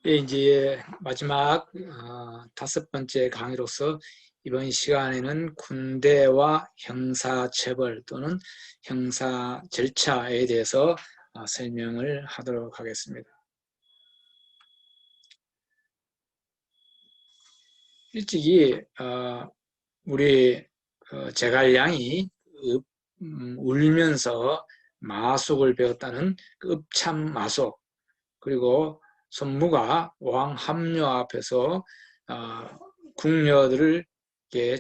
이제 마지막 다섯 번째 강의로서 이번 시간에는 군대와 형사처벌 또는 형사 절차에 대해서 설명을 하도록 하겠습니다. 일찍이 우리 제갈량이 울면서 마속을 배웠다는 그 읍참 마속, 그리고 손무가 왕 함료 앞에서 궁녀들에게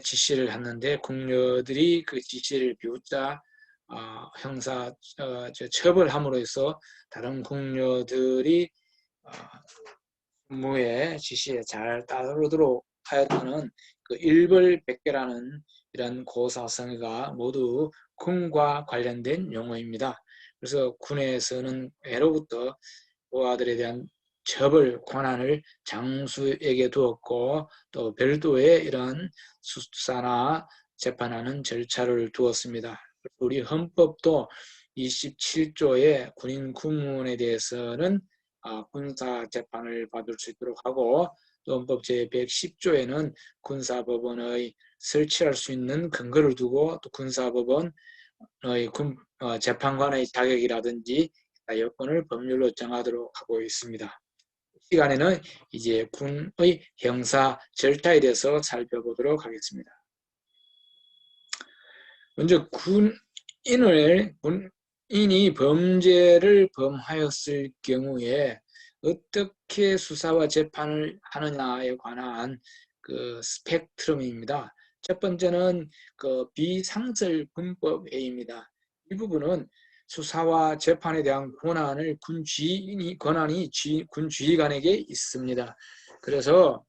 지시를 했는데 궁녀들이 그 지시를 비웃자 형사 처벌함으로 해서 다른 궁녀들이 손무의 지시에 잘 따르도록 하였다는 그 일벌백계라는 이런 고사성어가 모두 군과 관련된 용어입니다. 그래서 군에서는 애로부터 부하들에 대한 처벌 권한을 장수에게 두었고 또 별도의 이런 수사나 재판하는 절차를 두었습니다. 우리 헌법도 27조의 군인 군문에 대해서는 군사 재판을 받을 수 있도록 하고 또 헌법 제110조에는 군사법원의 설치할 수 있는 근거를 두고 또 군사법원의 재판관의 자격이라든지 여건을 법률로 정하도록 하고 있습니다. 이 시간에는 이제 군의 형사 절차에 대해서 살펴보도록 하겠습니다. 먼저 군인이 범죄를 범하였을 경우에 어떻게 수사와 재판을 하느냐에 관한 그 스펙트럼입니다. 첫 번째는 그 비상설군법회의입니다. 이 부분은 수사와 재판에 대한 권한이 군지휘관에게 있습니다. 그래서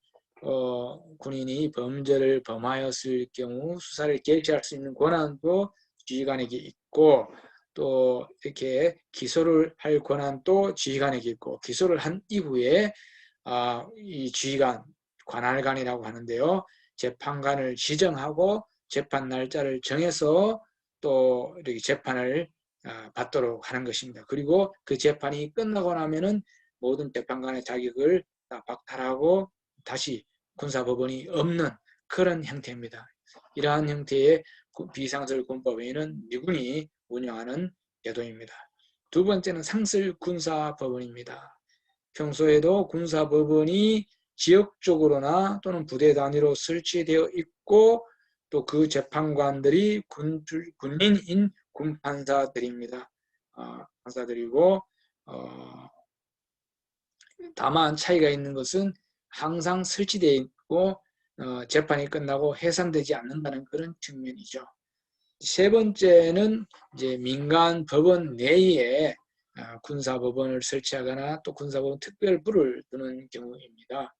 군인이 범죄를 범하였을 경우 수사를 개시할 수 있는 권한도 지휘관에게 있고 또 이렇게 기소를 할 권한도 지휘관에게 있고 기소를 한 이후에 이 지휘관, 관할관이라고 하는데요. 재판관을 지정하고 재판 날짜를 정해서 또 이렇게 재판을 받도록 하는 것입니다. 그리고 그 재판이 끝나고 나면은 모든 재판관의 자격을 박탈하고 다시 군사법원이 없는 그런 형태입니다. 이러한 형태의 비상설군법에는 미군이 운영하는 제도입니다. 두 번째는 상설군사법원입니다. 평소에도 군사법원이 지역적으로나 또는 부대 단위로 설치되어 있고 또 그 재판관들이 군인인 군판사들입니다. 판사들이고 다만 차이가 있는 것은 항상 설치되어 있고 재판이 끝나고 해산되지 않는다는 그런 측면이죠. 세 번째는 이제 민간 법원 내에 군사법원을 설치하거나 또 군사법원 특별부를 두는 경우입니다.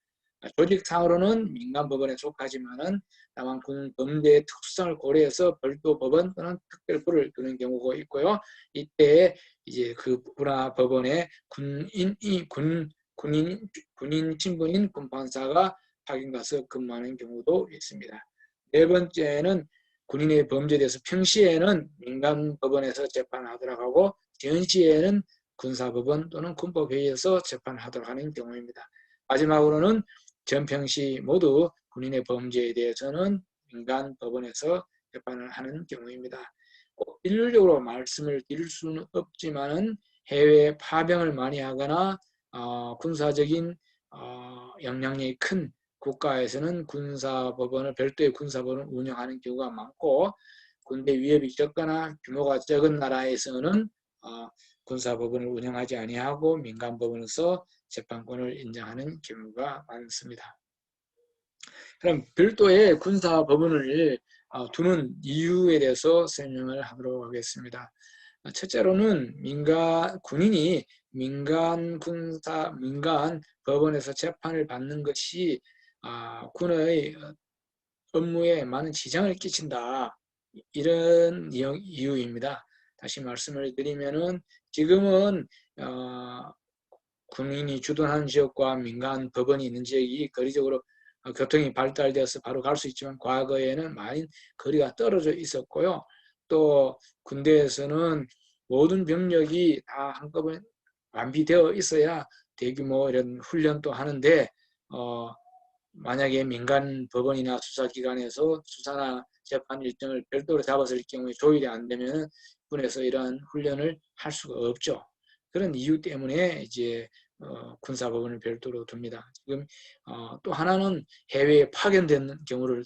조직상으로는 민간법원에 속하지만은 다만 군 범죄의 특수성을 고려해서 별도 법원 또는 특별부를 두는 경우가 있고요. 이때 이제 그 법원에 군인 신분인 군판사가 확인 가서 근무하는 경우도 있습니다. 네 번째는 군인의 범죄에 대해서 평시에는 민간법원에서 재판하도록 하고 전시에는 군사법원 또는 군법회의에서 재판하도록 하는 경우입니다. 마지막으로는 전평시 모두 군인의 범죄에 대해서는 민간법원에서 재판을 하는 경우입니다. 꼭 일률적으로 말씀을 드릴 수는 없지만은 해외 파병을 많이 하거나 군사적인 영향력이 큰 국가에서는 별도의 군사법원을 운영하는 경우가 많고 군대 위협이 적거나 규모가 적은 나라에서는 군사법원을 운영하지 아니하고 민간법원에서 재판권을 인정하는 경우가 많습니다. 그럼 별도의 군사법원을 두는 이유에 대해서 설명을 하도록 하겠습니다. 첫째로는 군인이 민간 법원에서 재판을 받는 것이 군의 업무에 많은 지장을 끼친다. 이런 이유입니다. 다시 말씀을 드리면은 지금은 군인이 주둔하는 지역과 민간 법원이 있는 지역이 거리적으로 교통이 발달되어서 바로 갈 수 있지만 과거에는 많이 거리가 떨어져 있었고요. 또 군대에서는 모든 병력이 다 한꺼번에 완비되어 있어야 대규모 이런 훈련도 하는데 만약에 민간 법원이나 수사기관에서 수사나 재판 일정을 별도로 잡았을 경우에 조율이 안 되면 군에서 이러한 훈련을 할 수가 없죠. 그런 이유 때문에 이제 군사법원을 별도로 둡니다. 지금 또 하나는 해외에 파견된 경우를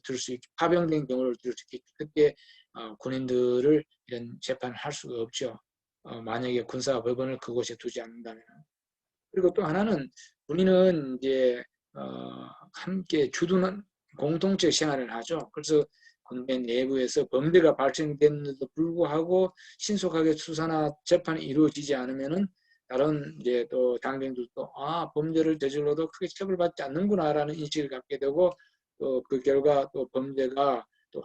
파병된 경우를 들 수 있기 그때 군인들을 이런 재판을 할 수가 없죠. 만약에 군사법원을 그곳에 두지 않는다면. 그리고 또 하나는 군인은 이제 함께 주둔한 공동체 생활을 하죠. 그래서 군대 내부에서 범죄가 발생됐는데도 불구하고 신속하게 수사나 재판이 이루어지지 않으면은 다른 이제 또 장병들도 범죄를 저질러도 크게 처벌받지 않는구나라는 인식을 갖게 되고 또 그 결과 또 범죄가 또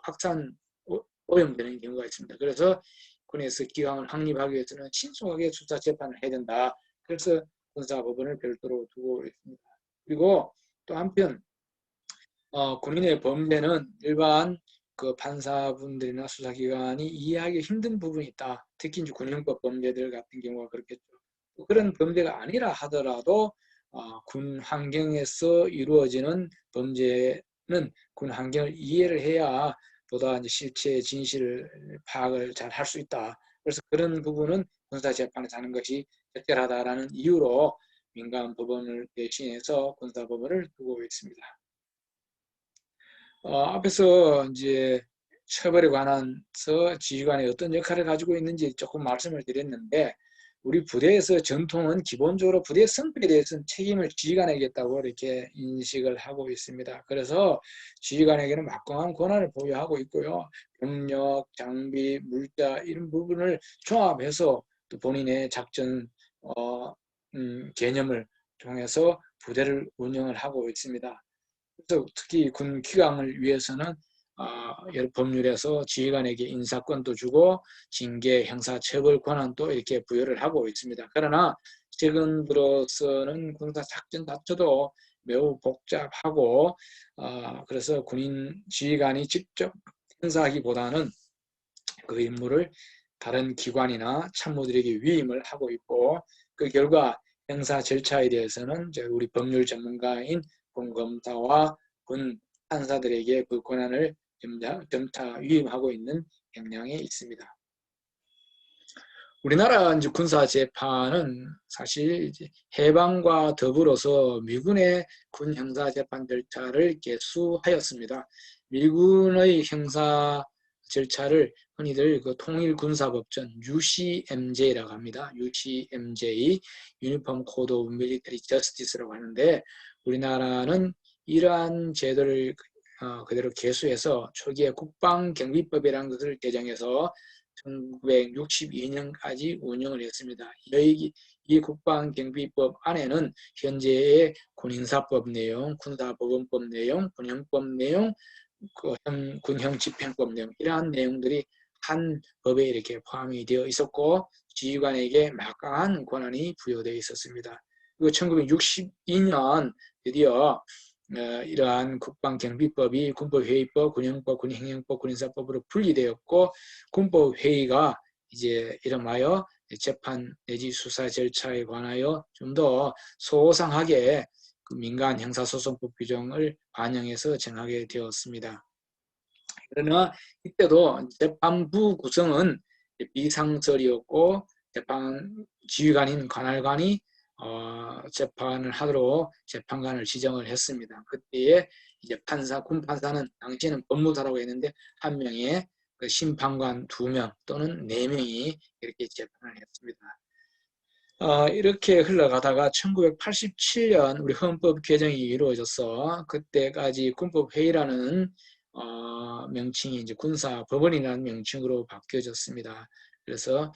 오염되는 경우가 있습니다. 그래서 군에서 기강을 확립하기 위해서는 신속하게 수사 재판을 해야 된다. 그래서 군사법원을 별도로 두고 있습니다. 그리고 또 한편 군인의 범죄는 일반 그 판사분들이나 수사기관이 이해하기 힘든 부분이 있다. 특히 이제 군형법 범죄들 같은 경우가 그렇겠죠. 그런 범죄가 아니라 하더라도 군 환경에서 이루어지는 범죄는 군 환경을 이해를 해야 보다 이제 실체 진실을 파악을 잘 할 수 있다. 그래서 그런 부분은 군사재판에서 하는 것이 적절하다라는 이유로 민간 법원을 대신해서 군사법원을 두고 있습니다. 앞에서 이제 처벌에 관해서 지휘관이 어떤 역할을 가지고 있는지 조금 말씀을 드렸는데 우리 부대에서 전통은 기본적으로 부대 성격에 대해서는 책임을 지휘관에게 있다고 이렇게 인식을 하고 있습니다. 그래서 지휘관에게는 막강한 권한을 보유하고 있고요. 병력, 장비, 물자 이런 부분을 종합해서 또 본인의 작전 개념을 통해서 부대를 운영을 하고 있습니다. 그래서 특히 군 기강을 위해서는 여러 법률에서 지휘관에게 인사권도 주고 징계, 형사처벌 권한도 이렇게 부여를 하고 있습니다. 그러나 최근 들어서는 군사 작전 자체도 매우 복잡하고 그래서 군인 지휘관이 직접 행사하기보다는 그 임무를 다른 기관이나 참모들에게 위임을 하고 있고 그 결과 행사 절차에 대해서는 우리 법률 전문가인 군검사와 군 판사들에게 그 권한을 점차 위임하고 있는 경향이 있습니다. 우리나라 이제 군사 재판은 사실 이제 해방과 더불어서 미군의 군 형사 재판 절차를 개수하였습니다. 미군의 형사 절차를 흔히들 그 통일군사법전 UCMJ라고 합니다. UCMJ, Uniform Code of Military Justice라고 하는데 우리나라는 이러한 제도를 그대로 개수해서 초기에 국방경비법이라는 것을 개정해서 1962년까지 운영을 했습니다. 이 국방경비법 안에는 현재의 군인사법 내용, 군사법원법 내용, 군형법 내용, 군형집행법 내용 이러한 내용들이 한 법에 이렇게 포함이 되어 있었고 지휘관에게 막강한 권한이 부여되어 있었습니다. 그리고 1962년 드디어 이러한 국방경비법이 군법회의법, 군형법, 군행정법, 군인사법으로 분리되었고 군법회의가 이제 이름하여 재판 내지 수사 절차에 관하여 좀 더 소상하게 그 민간 형사소송법 규정을 반영해서 정하게 되었습니다. 그러나 이때도 재판부 구성은 비상설이었고 재판 지휘관인 관할관이 재판을 하도록 재판관을 지정을 했습니다. 그때에 이제 군 판사는 당시에는 법무사라고 했는데 한 명의 그 심판관 2명 또는 4명이 이렇게 재판을 했습니다. 이렇게 흘러가다가 1987년 우리 헌법 개정이 이루어져서 그때까지 군법회의라는 명칭이 이제 군사법원이라는 명칭으로 바뀌어졌습니다. 그래서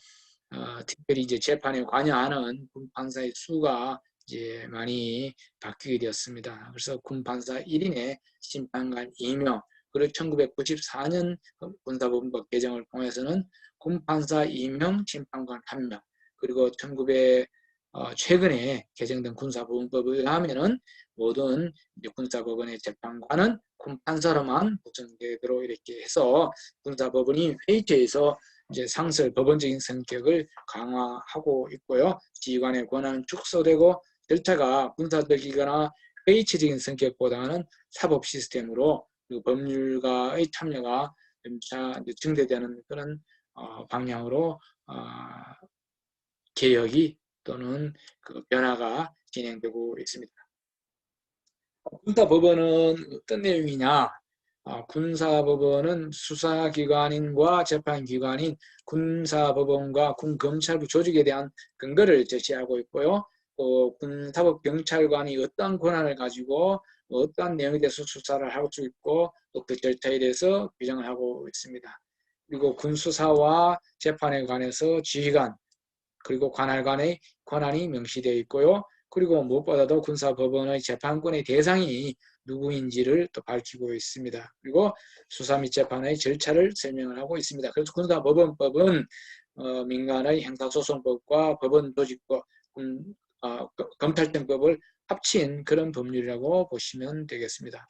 특별히 이제 재판에 관여하는 군 판사의 수가 이제 많이 바뀌게 되었습니다. 그래서 군 판사 1인에 심판관 2명, 그리고 1994년 군사법원법 개정을 통해서는 군 판사 2명, 심판관 1명, 그리고 최근에 개정된 군사법원법에 의하면은 모든 군사법원의 재판관은 군 판사로만 구성되도록 이렇게 해서 군사법원이 회의체에서 이제 상설 법원적인 성격을 강화하고 있고요. 지휘관의 권한은 축소되고 절차가 군사적이거나 회의체적인 성격보다는 사법 시스템으로 그 법률가의 참여가 점차 증대되는 그런 방향으로 개혁이 또는 그 변화가 진행되고 있습니다. 군사법원은 어떤 내용이냐? 군사법원은 수사기관인과 재판기관인 군사법원과 군검찰부 조직에 대한 근거를 제시하고 있고요. 또 군사법경찰관이 어떠한 권한을 가지고 어떠한 내용에 대해서 수사를 할 수 있고 또 그 절차에 대해서 규정을 하고 있습니다. 그리고 군수사와 재판에 관해서 지휘관 그리고 관할 간의 권한이 명시되어 있고요. 그리고 무엇보다도 군사법원의 재판권의 대상이 누구인지를 또 밝히고 있습니다. 그리고 수사 및 재판의 절차를 설명을 하고 있습니다. 그래서 군사법원법은 민간의 형사소송법과 법원조직법, 검찰청법을 합친 그런 법률이라고 보시면 되겠습니다.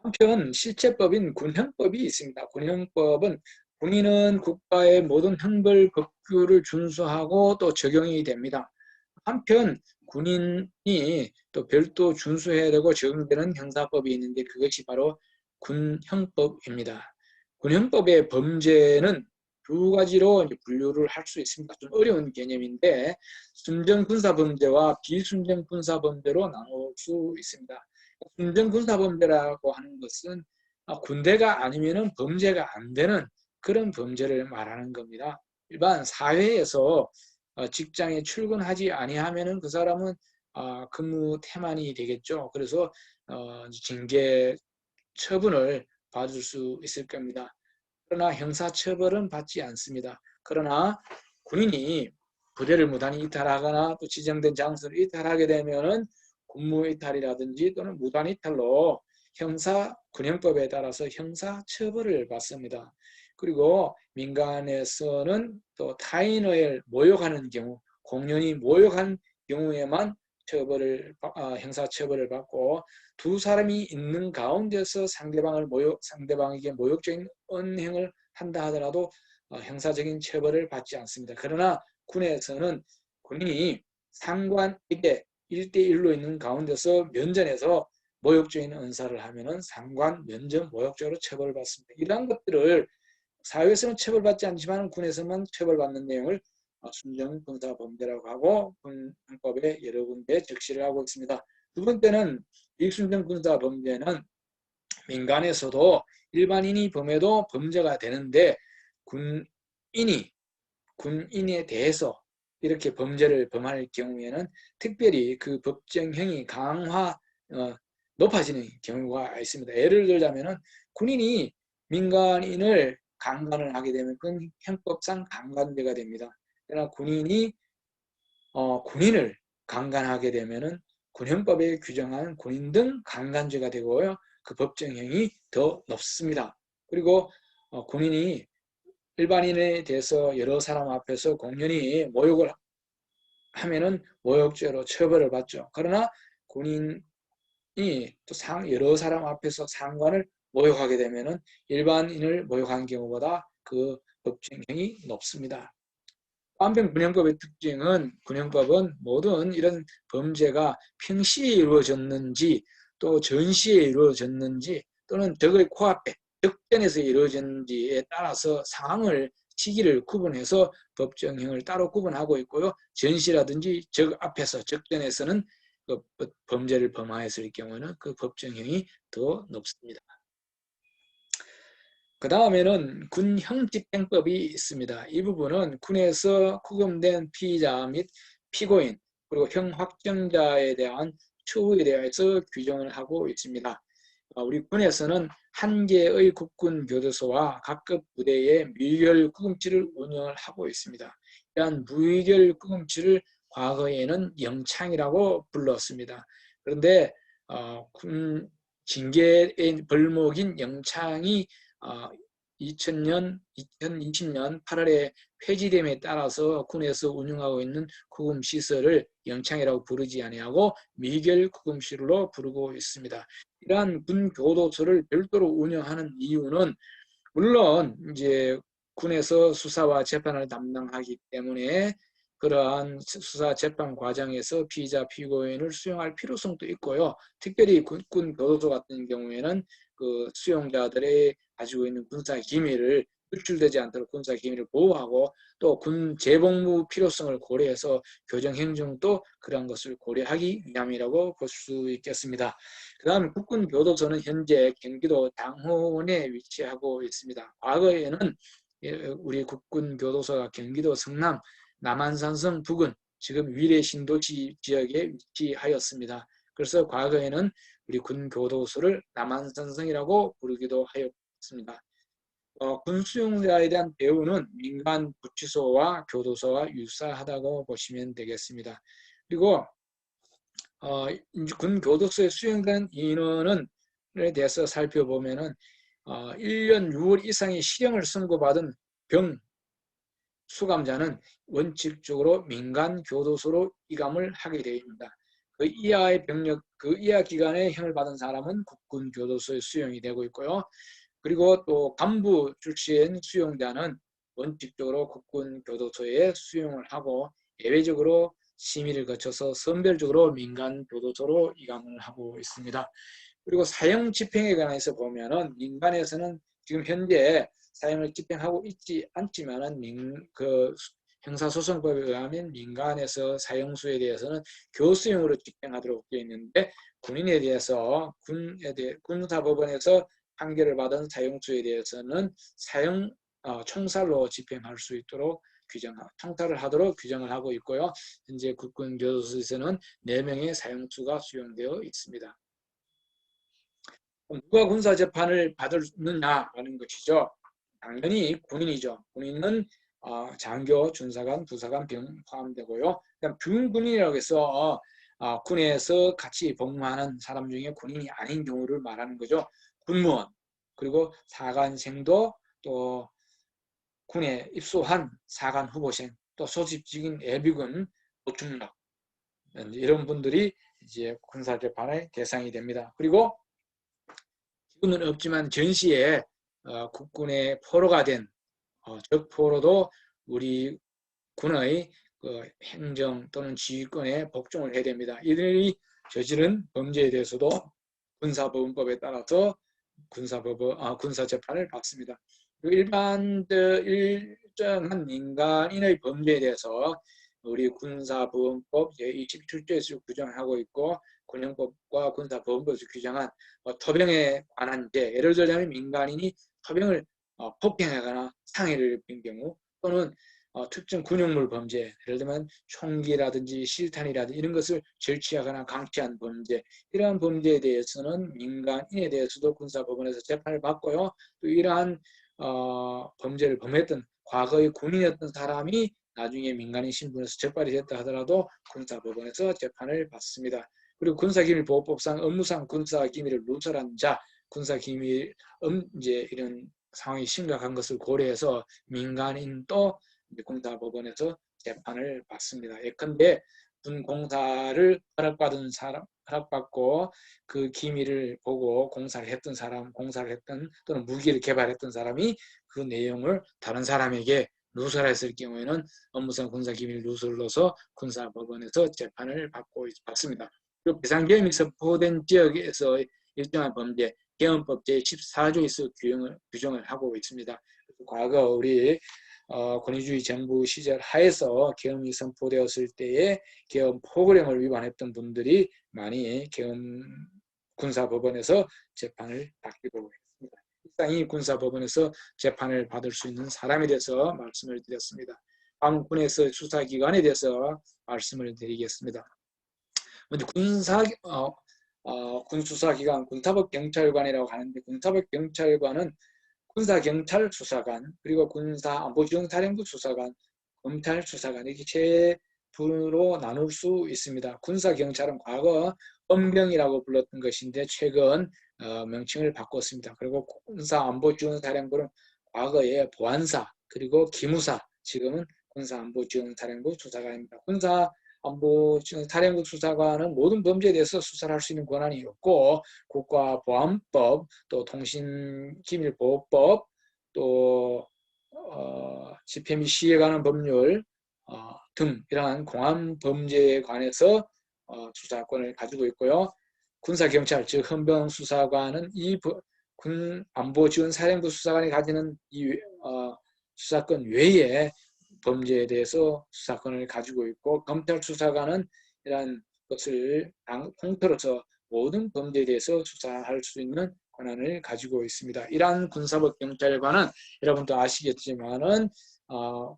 한편 실체법인 군형법이 있습니다. 군형법은 군인은 국가의 모든 형벌 법규를 준수하고 또 적용이 됩니다. 한편 군인이 또 별도 준수해야 되고 적용되는 형사법이 있는데 그것이 바로 군형법입니다. 군형법의 범죄는 두 가지로 분류를 할 수 있습니다. 좀 어려운 개념인데 순전군사범죄와 비순전군사범죄로 나눌 수 있습니다. 순전군사범죄라고 하는 것은 군대가 아니면 범죄가 안 되는 그런 범죄를 말하는 겁니다. 일반 사회에서 직장에 출근하지 아니하면은 그 사람은 근무 태만이 되겠죠. 그래서 징계 처분을 받을 수 있을 겁니다. 그러나 형사처벌은 받지 않습니다. 그러나 군인이 부대를 무단히 이탈하거나 또 지정된 장소를 이탈하게 되면은 군무 이탈이라든지 또는 무단 이탈로 군형법에 따라서 형사처벌을 받습니다. 그리고 민간에서는 또 타인을 모욕하는 경우, 공연히 모욕한 경우에만 형사처벌을 받고 두 사람이 있는 가운데서 상대방에게 모욕적인 언행을 한다 하더라도 형사적인 처벌을 받지 않습니다. 그러나 군에서는 군인이 상관에게 1대1로 있는 가운데서 면전에서 모욕적인 언사를 하면은 상관, 면전, 모욕적으로 처벌을 받습니다. 이러한 것들을 사회에서는 처벌받지 않지만 군에서만 처벌받는 내용을 순전군사범죄라고 하고 군법에 여러 군데 적시를 하고 있습니다. 두 번째는 비순전군사범죄는 민간에서도 일반인이 범해도 범죄가 되는데 군인에 대해서 이렇게 범죄를 범할 경우에는 특별히 그 법정형이 높아지는 경우가 있습니다. 예를 들자면은 군인이 민간인을 강간을 하게 되면 그건 형법상 강간죄가 됩니다. 그러나 군인이 군인을 강간하게 되면은 군형법에 규정한 군인 등 강간죄가 되고요. 그 법정형이 더 높습니다. 그리고 군인이 일반인에 대해서 여러 사람 앞에서 공연히 모욕을 하면은 모욕죄로 처벌을 받죠. 그러나 군인이 또 여러 사람 앞에서 상관을 모욕하게 되면은 일반인을 모욕한 경우보다 그 법정형이 높습니다. 한편 군형법의 특징은 군형법은 모든 이런 범죄가 평시에 이루어졌는지 또 전시에 이루어졌는지 또는 적의 코앞에 적전에서 이루어졌는지에 따라서 상황을 시기를 구분해서 법정형을 따로 구분하고 있고요. 전시라든지 적 앞에서 적전에서는 그 범죄를 범하였을 경우는 그 법정형이 더 높습니다. 그 다음에는 군형집행법이 있습니다. 이 부분은 군에서 구금된 피의자 및 피고인 그리고 형 확정자에 대한 처우에 대해서 규정을 하고 있습니다. 우리 군에서는 한 개의 국군 교도소와 각급 부대의 무의결 구금치를 운영을 하고 있습니다. 이러한 무의결 구금치를 과거에는 영창이라고 불렀습니다. 그런데 군 징계의 벌목인 영창이 2020년 8월에 폐지됨에 따라서 군에서 운영하고 있는 구금시설을 영창이라고 부르지 아니하고 미결 구금실로 부르고 있습니다. 이러한 군 교도소를 별도로 운영하는 이유는 물론 이제 군에서 수사와 재판을 담당하기 때문에 그러한 수사 재판 과정에서 피의자 피고인을 수용할 필요성도 있고요. 특별히 군군 교도소 같은 경우에는 그 수용자들의 가지고 있는 군사 기밀을 유출되지 않도록 군사 기밀을 보호하고 또 군 재복무 필요성을 고려해서 교정 행정도 그런 것을 고려하기 위함이라고 볼 수 있겠습니다. 그 다음 국군 교도소는 현재 경기도 당호원에 위치하고 있습니다. 과거에는 우리 국군 교도소가 경기도 성남 남한산성 부근 지금 위례 신도시 지역에 위치하였습니다. 그래서 과거에는 우리 군 교도소를 남한산성이라고 부르기도 하였습니다. 군 수용자에 대한 대우는 민간 구치소와 교도소와 유사하다고 보시면 되겠습니다. 그리고 군 교도소에 수용된 인원에 대해서 살펴보면은 1년 6월 이상의 실형을 선고받은 병 수감자는 원칙적으로 민간 교도소로 이감을 하게 되어 있습니다. 그 이하의 병력, 그 이하 기간의 형을 받은 사람은 국군 교도소에 수용이 되고 있고요. 그리고 또 간부 출신 수용자는 원칙적으로 국군 교도소에 수용을 하고 예외적으로 심의를 거쳐서 선별적으로 민간 교도소로 이감을 하고 있습니다. 그리고 사형 집행에 관해서 보면은 민간에서는 지금 현재 사형을 집행하고 있지 않지만은 형사소송법에 의하면 민간에서 사형수에 대해서는 교수형으로 집행하도록 되어 있는데 군인에 대해서 군사법원에서 판결을 받은 사형수에 대해서는 사형 총살로 집행할 수 있도록 총살을 하도록 규정을 하고 있고요. 현재 국군 교도소에서는 4명의 사형수가 수용되어 있습니다. 누가 군사재판을 받느냐 하는 것이죠. 당연히 군인이죠. 군인은 장교, 준사관, 부사관, 병 포함되고요. 그다음 준군인이라고 해서 군에서 같이 복무하는 사람 중에 군인이 아닌 경우를 말하는 거죠. 군무원, 그리고 사관생도 또 군에 입소한 사관 후보생, 또 소집직인 예비군 보충력 이런 분들이 이제 군사재판의 대상이 됩니다. 그리고 지금은 없지만 전시에 국군의 포로가 된 적포로도 우리 군의 행정 또는 지휘권에 복종을 해야 됩니다. 이들이 저지른 범죄에 대해서도 군사법원법에 따라서 군사재판을 받습니다. 일정한 민간인의 범죄에 대해서 우리 군사법원법 제27조에서 규정하고 있고 군형법과 군사법원법에서 규정한 토병에 관한 죄, 예를 들자면 민간인이 토병을 폭행하거나 상해를 입힌 경우 또는 특정 군용물 범죄, 예를 들면 총기라든지 실탄이라든지 이런 것을 절취하거나 강취한 범죄, 이러한 범죄에 대해서는 민간인에 대해서도 군사법원에서 재판을 받고요. 또 이러한 범죄를 범했던 과거의 군인이었던 사람이 나중에 민간인 신분에서 적발이 됐다 하더라도 군사법원에서 재판을 받습니다. 그리고 군사기밀보호법상 업무상 군사기밀을 누설한 자, 군사기밀 이제 이런 상황이 심각한 것을 고려해서 민간인도 군사법원에서 재판을 받습니다. 예컨대 군공사를 허락받고 그 기밀을 보고 공사를 했던 사람, 공사를 했던 또는 무기를 개발했던 사람이 그 내용을 다른 사람에게 누설했을 경우에는 업무상 군사기밀 누설로서 군사법원에서 재판을 받습니다. 그리고 비상계엄이 선포된 지역에서 일정한 범죄, 계엄법 제14조에서 규정을 하고 있습니다. 과거 우리 권위주의 정부 시절 하에서 계엄이 선포되었을 때에 계엄 포고령을 위반했던 분들이 많이 계엄 군사법원에서 재판을 받기도 했습니다. 일단 이 군사법원에서 재판을 받을 수 있는 사람에 대해서 말씀을 드렸습니다. 다음 군에서 수사기관에 대해서 말씀을 드리겠습니다. 먼저 군수사기관, 군사법경찰관이라고 하는데 군사법경찰관은 군사경찰수사관, 그리고 군사안보지원사령부 수사관, 검찰수사관 이렇게 세 부로 나눌 수 있습니다. 군사경찰은 과거 헌병이라고 불렀던 것인데 최근 명칭을 바꿨습니다. 그리고 군사안보지원사령부는 과거에 보안사, 그리고 기무사, 지금은 군사안보지원사령부 수사관입니다. 군사안보지원사령부 수사관은 모든 범죄에 대해서 수사를 할 수 있는 권한이 없고 국가보안법, 또 통신기밀보호법, 또 집회 및 시위에 관한 법률, 등 이러한 공안 범죄에 관해서 수사권을 가지고 있고요. 군사경찰 즉 헌병수사관은 이 군 안보지원사령부 수사관이 가지는 이 수사권 외에 범죄에 대해서 수사권을 가지고 있고, 검찰 수사관은 이러한 것을 통틀어서 모든 범죄에 대해서 수사할 수 있는 권한을 가지고 있습니다. 이러한 군사법 경찰관은 여러분도 아시겠지만은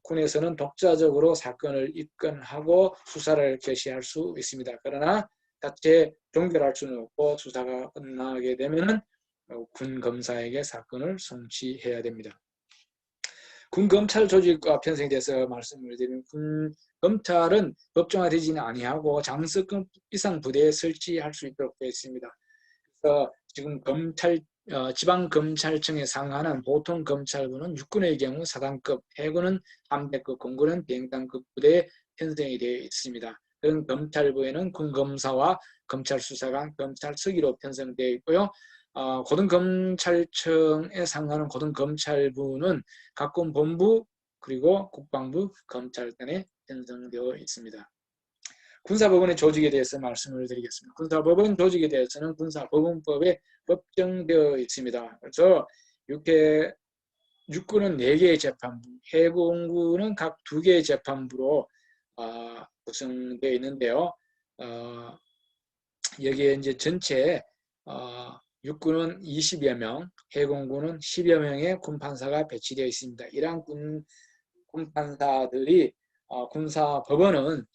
군에서는 독자적으로 사건을 입건하고 수사를 개시할 수 있습니다. 그러나 자체 종결할 수는 없고 수사가 끝나게 되면은 군 검사에게 사건을 송치해야 됩니다. 군 검찰 조직과 편성에 대해서 말씀을 드리면, 군 검찰은 법정화되지는 아니하고 장성급 이상 부대에 설치할 수 있도록 되어 있습니다. 그래서 지금 지방검찰청에 상하는 보통 검찰부는 육군의 경우 사단급, 해군은 함대급, 공군은 비행단급 부대에 편성이 되어 있습니다. 그런 검찰부에는 군검사와 검찰수사관, 검찰서기로 편성되어 있고요. 고등검찰청에 상하는 고등검찰부는 각군 본부 그리고 국방부 검찰단에 편성되어 있습니다. 군사법원의 조직에 대해서 말씀을 드리겠습니다. 군사법원 조직에 대해서는 군사법원법에 법정되어 있습니다. 그래서 육군은 4개의 재판부, 해군은 각 2개의 재판부로 구성되어 있는데요. 여기에 이제 전체 육군은 20여 명, 해군군은 10여 명의 군판사가 배치되어 있습니다. 이러한 군판사들이 군사법원은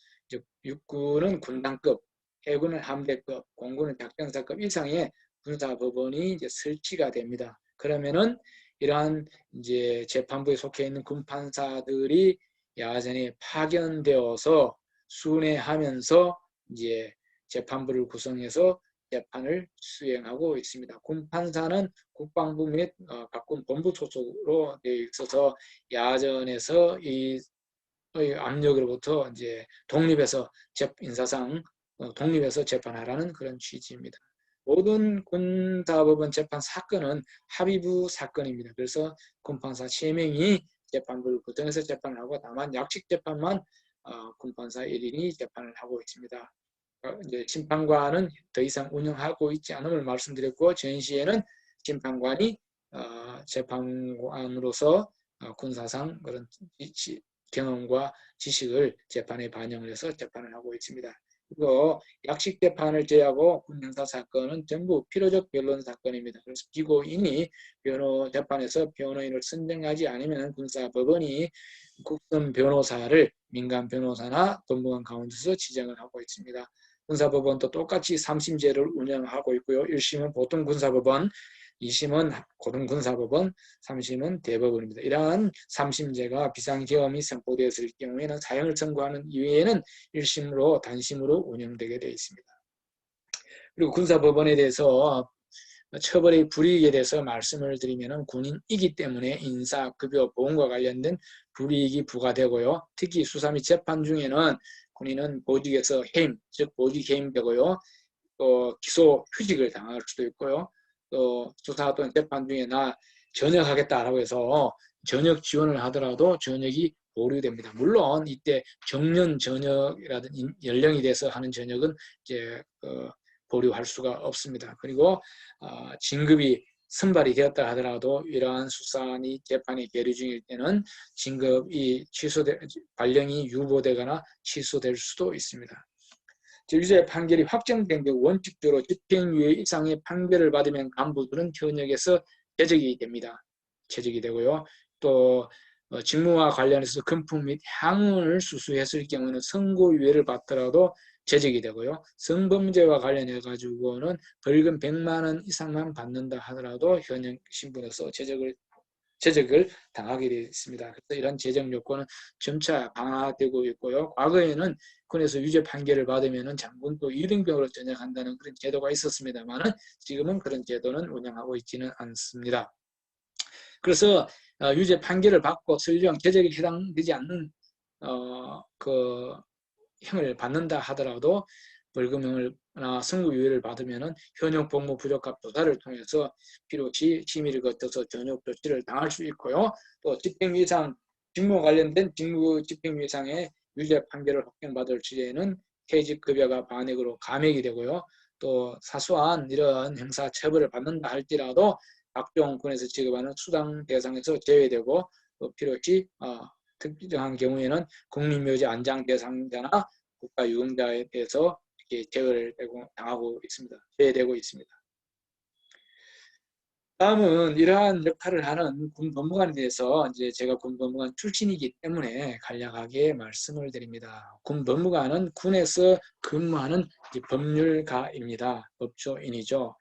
육군은 군단급, 해군은 함대급, 공군은 작전사급 이상의 군사법원이 이제 설치가 됩니다. 그러면은 이러한 이제 재판부에 속해 있는 군판사들이 야전에 파견되어서 순회하면서 이제 재판부를 구성해서 재판을 수행하고 있습니다. 군판사는 국방부 및 각군 본부 소속으로 되어 있어서 야전에서 이 압력으로부터 이제 독립해서 인사상 독립해서 재판하라는 그런 취지입니다. 모든 군사법원 재판 사건은 합의부 사건입니다. 그래서 군판사 3명이 재판부를 구성해서 재판을 하고, 다만 약식 재판만 군판사 1인이 재판을 하고 있습니다. 이제 심판관은 더 이상 운영하고 있지 않음을 말씀드렸고, 전시에는 심판관이 재판관으로서 군사상 그런 경험과 지식을 재판에 반영을 해서 재판을 하고 있습니다. 그리고 약식 재판을 제외하고 군 형사 사건은 전부 필요적 변론 사건입니다. 그래서 피고인이 재판에서 변호인을 선정하지 않으면 군사법원이 국선 변호사를 민간 변호사나 법무관 가운데서 지정을 하고 있습니다. 군사법원도 똑같이 3심제를 운영하고 있고요. 1심은 보통 군사법원, 2심은 고등군사법원, 3심은 대법원입니다. 이러한 3심제가 비상계엄이 선포되었을 경우에는 사형을 선고하는 이외에는 1심으로 단심으로 운영되게 되어 있습니다. 그리고 군사법원에 대해서 처벌의 불이익에 대해서 말씀을 드리면, 군인이기 때문에 인사, 급여, 보험과 관련된 불이익이 부과되고요. 특히 수사 및 재판 중에는 군인은 보직에서 해임, 즉 보직 해임되고요. 또 기소 휴직을 당할 수도 있고요. 또 수사 또는 재판 중에 나 전역하겠다라고 해서 전역 지원을 하더라도 전역이 보류됩니다. 물론 이때 정년 전역이라든지 연령이 돼서 하는 전역은 이제 보류할 수가 없습니다. 그리고 진급이 선발이 되었다 하더라도 이러한 수사니 재판이 계류 중일 때는 진급이 발령이 유보되거나 취소될 수도 있습니다. 유죄 판결이 확정된 경우 원칙적으로 집행유예 이상의 판결을 받으면 간부들은 현역에서 제적이 됩니다. 제적이 되고요. 또 직무와 관련해서 금품 및 향응을 수수했을 경우는 선고유예를 받더라도 제적이 되고요. 성범죄와 관련해 가지고는 벌금 100만 원 이상만 받는다 하더라도 현역 신분에서 제적을 당하게 되어 있습니다. 그래서 이런 제적 요건은 점차 강화되고 있고요. 과거에는 군에서 유죄 판결을 받으면 장군 또 2등병으로 전역한다는 그런 제도가 있었습니다만 지금은 그런 제도는 운영하고 있지는 않습니다. 그래서 유죄 판결을 받고 설령 제적에 해당되지 않는 그 형을 받는다 하더라도 벌금형을나 선고유예를 받으면 현역 복무 부적합 조사를 통해서 필요시 심의를 거쳐서 전역 조치를 당할 수 있고요. 또 집행유예상 직무 관련된 직무 집행유예상의 유죄 판결을 확정받을 시에는 퇴직급여가 반액으로 감액이 되고요. 또 사소한 이런 형사 처벌을 받는다 할지라도 각종 군에서 지급하는 수당 대상에서 제외되고 필요시 특정한 경우에는 국립묘지 안장 대상자나 국가유공자에 대해서 제외를 당하고 있습니다. 제외되고 있습니다. 다음은 이러한 역할을 하는 군 법무관에 대해서 이제 제가 군 법무관 출신이기 때문에 간략하게 말씀을 드립니다. 군 법무관은 군에서 근무하는 법률가입니다. 법조인이죠.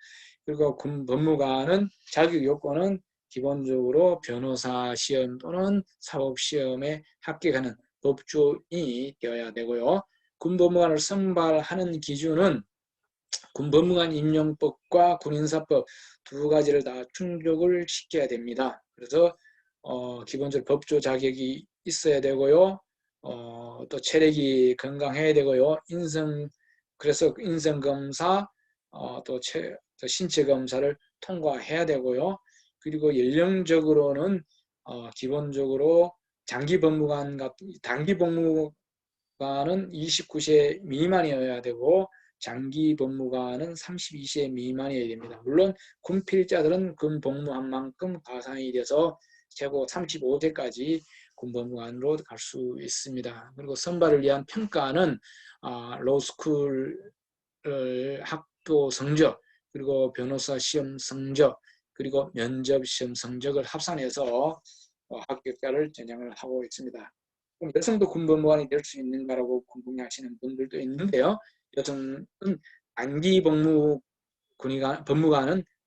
그리고 군 법무관은 자격 요건은 기본적으로 변호사 시험 또는 사법 시험에 합격하는 법조인이 되어야 되고요. 군 법무관을 선발하는 기준은 군법무관 임용법과 군인사법 두 가지를 다 충족을 시켜야 됩니다. 그래서 기본적으로 법조 자격이 있어야 되고요. 또 체력이 건강해야 되고요. 그래서 인성검사, 또 신체 검사를 통과해야 되고요. 그리고 연령적으로는 기본적으로 단기 법무관은 29세 미만이어야 되고 장기 법무관은 32세 미만이어야 됩니다. 물론 군필자들은 군 복무한 만큼 가산이 돼서 최고 35세까지 군 법무관으로 갈 수 있습니다. 그리고 선발을 위한 평가는 로스쿨 학교 성적, 그리고 변호사 시험 성적, 그리고 면접 시험 성적을 합산해서 합격자를 전형을 하고 있습니다. 그럼 여성도 군법무관이 될 수 있는가라고 궁금해하시는 분들도 있는데요. 여성은 단기 법무관은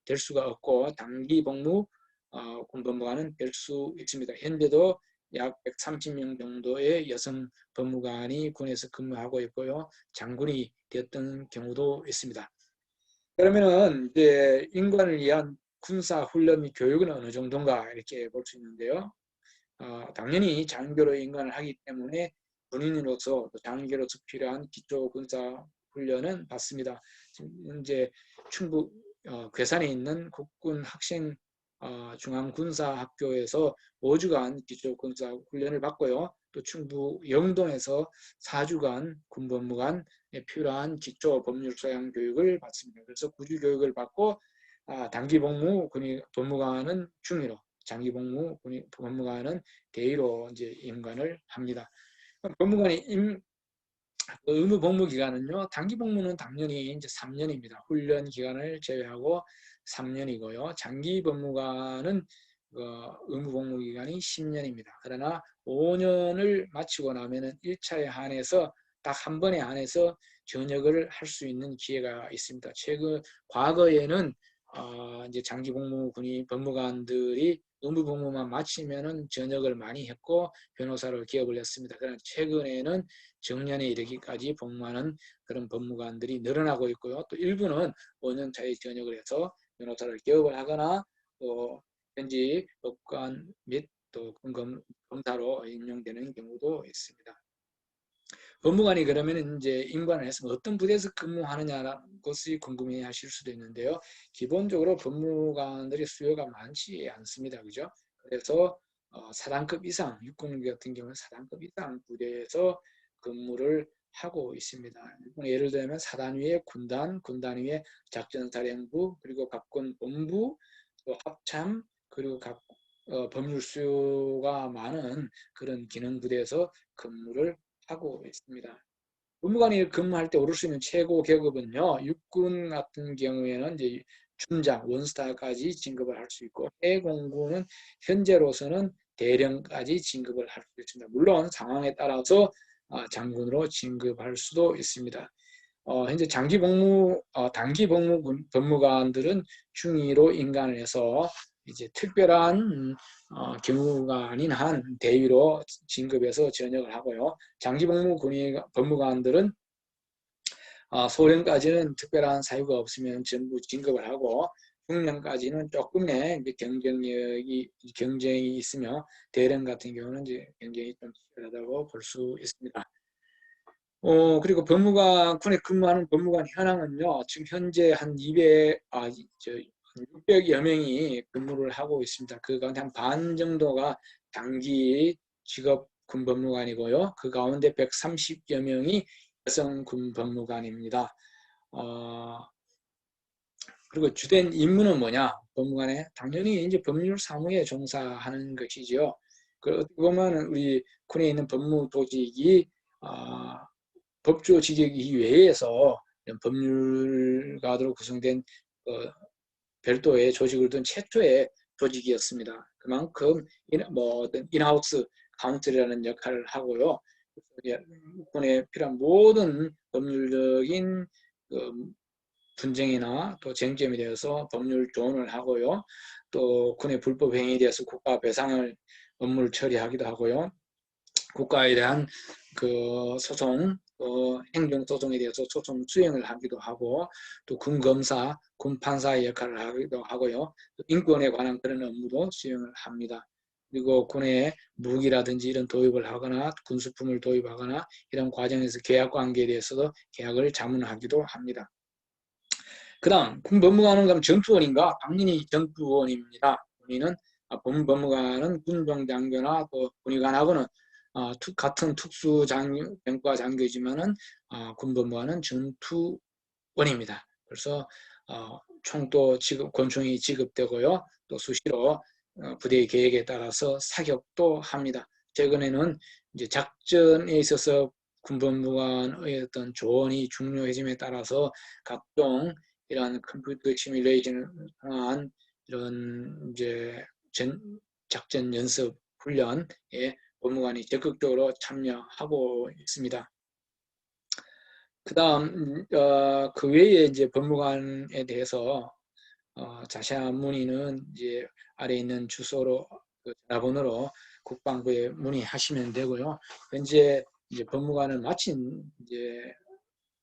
될 수가 없고 단기 군법무관은 될 수 있습니다. 현재도 약 130명 정도의 여성 법무관이 군에서 근무하고 있고요. 장군이 되었던 경우도 있습니다. 그러면은 이제 인관을 위한 군사 훈련 및 교육은 어느 정도인가 이렇게 볼 수 있는데요. 당연히 장교로 인관을 하기 때문에 군인으로서 또 장교로서 필요한 기초 군사 훈련은 받습니다. 지금 현재 충북 괴산에 있는 국군 학생 중앙군사학교에서 5주간 기초 군사 훈련을 받고요. 또 충북 영동에서 4주간 군법무관에 필요한 기초 법률 소양 교육을 받습니다. 그래서 9주 교육을 받고 단기 법무관은 중위로, 장기 법무관은 대위로 이제 임관을 합니다. 법무관이 의무 복무 기간은요, 단기 복무는 당연히 이제 3년입니다. 훈련 기간을 제외하고 3년이고요. 장기 법무관은 의무 복무 기간이 10년입니다. 그러나 5년을 마치고 나면은 1차에 한해서 딱 한 번에 한해서 전역을 할 수 있는 기회가 있습니다. 과거에는 이제 장기 법무관들이 의무 복무만 마치면은 전역을 많이 했고 변호사로 기업을 했습니다. 그러나 최근에는 정년에 이르기까지 복무하는 그런 법무관들이 늘어나고 있고요. 또 일부는 5년 차에 전역을 해서 변호사를 기업을 하거나 또 현지 법관 및 또 검사로 임용되는 경우도 있습니다. 법무관이 그러면 이제 임관을 했으면 어떤 부대에서 근무하느냐는 것이 궁금해 하실 수도 있는데요. 기본적으로 법무관들의 수요가 많지 않습니다. 그죠? 그래서 사단급 이상, 육군 같은 경우는 사단급 이상 부대에서 근무를 하고 있습니다. 예를 들면 사단 위에 군단, 군단 위에 작전사령부, 그리고 각군 본부, 또 합참, 그리고 각 법률 수요가 많은 그런 기능 부대에서 근무를 하고 있습니다. 법무관이 근무할 때 오를 수 있는 최고 계급은요, 육군 같은 경우에는 이제 중장, 원스타까지 진급을 할 수 있고, 해공군은 현재로서는 대령까지 진급을 할 수 있습니다. 물론 상황에 따라서 장군으로 진급할 수도 있습니다. 현재 단기 법무관들은 중위로 인간을 해서 이제 특별한 경우가 아닌 한 대위로 진급해서 전역을 하고요. 장기 법무관들은 소령까지는 특별한 사유가 없으면 전부 진급을 하고 중령까지는 조금의 경쟁이 있으며 대령 같은 경우는 이제 경쟁이 좀 치열하다고 볼 수 있습니다. 그리고 군에 근무하는 법무관 현황은요, 지금 현재 한 600여 명이 근무를 하고 있습니다. 그 가운데 한 반 정도가 단기 직업 군 법무관이고요. 그 가운데 130여 명이 여성 군 법무관입니다. 그리고 주된 임무는 뭐냐? 법무관에 당연히 이제 법률 사무에 종사하는 것이죠. 그 어떻게 보면 우리 군에 있는 법무 조직이 법조 지적 이외에서 법률가로 구성된 별도의 조직을 둔 최초의 조직이었습니다. 그만큼 어떤 인하우스 카운슬이라는 역할을 하고요. 군에 필요한 모든 법률적인 분쟁이나 또 쟁점에 대해서 법률 조언을 하고요. 또 군의 불법 행위에 대해서 국가 배상을 업무를 처리하기도 하고요. 국가에 대한 그 소송, 행정 소송에 대해서 소송 수행을 하기도 하고, 또 군 검사, 군 판사의 역할을 하기도 하고요. 또 인권에 관한 그런 업무도 수행을 합니다. 그리고 군에 무기라든지 이런 도입을 하거나 군수품을 도입하거나 이런 과정에서 계약 관계에 대해서도 계약을 자문하기도 합니다. 그 다음 군 법무관은 그럼 전투원인가? 당연히 전투원입니다. 우리는 법무관은 군종장교나 또 군의관하고는 같은 특수병과 장교지만은 군 법무관은 전투원입니다. 그래서 총도 권총이 지급되고요. 또 수시로 부대의 계획에 따라서 사격도 합니다. 최근에는 이제 작전에 있어서 군법무관의 어떤 조언이 중요해짐에 따라서 각종 이런 컴퓨터 시뮬레이션을 통한 이런 이제 작전 연습 훈련에 법무관이 적극적으로 참여하고 있습니다. 그 다음 그 외에 이제 법무관에 대해서 자세한 문의는 이제 아래 있는 주소로 전화번호로 국방부에 문의하시면 되고요. 현재 이제 법무관을 마친 이제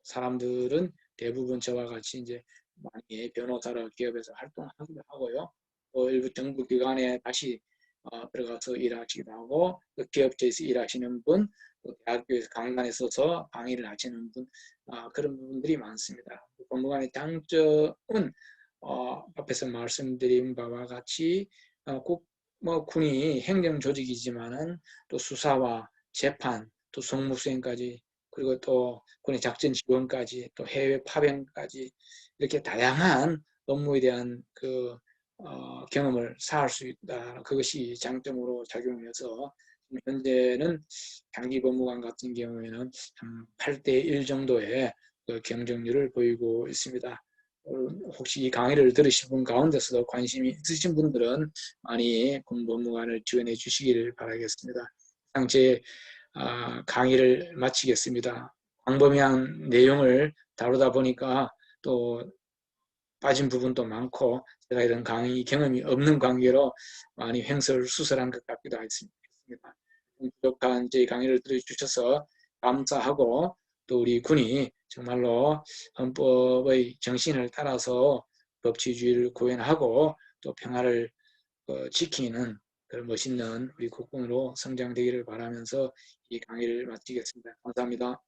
사람들은 대부분 저와 같이 이제 많이 변호사로 기업에서 활동하기도 하고요. 또 일부 정부기관에 다시 들어가서 일하시기도 하고, 또 기업체에서 일하시는 분, 또 대학교에서 강단에 서서 강의를 하시는 분, 그런 부분들이 많습니다. 법무관의 장점은 앞에서 말씀드린 바와 같이 군이 행정 조직이지만은 또 수사와 재판, 또 송무수행까지, 그리고 또 군의 작전 지원까지, 또 해외 파병까지 이렇게 다양한 업무에 대한 경험을 쌓을 수 있다. 그것이 장점으로 작용해서 현재는 장기 법무관 같은 경우에는 한 8대1 정도의 경쟁률을 보이고 있습니다. 혹시 이 강의를 들으신 분 가운데서도 관심이 있으신 분들은 많이 군 법무관을 지원해 주시기를 바라겠습니다. 제 강의를 마치겠습니다. 광범위한 내용을 다루다 보니까 또 빠진 부분도 많고 제가 이런 강의 경험이 없는 관계로 많이 횡설수설한 것 같기도 했습니다. 부족한 제 강의를 들어주셔서 감사하고, 또 우리 군이 정말로 헌법의 정신을 따라서 법치주의를 구현하고 또 평화를 지키는 그런 멋있는 우리 국군으로 성장되기를 바라면서 이 강의를 마치겠습니다. 감사합니다.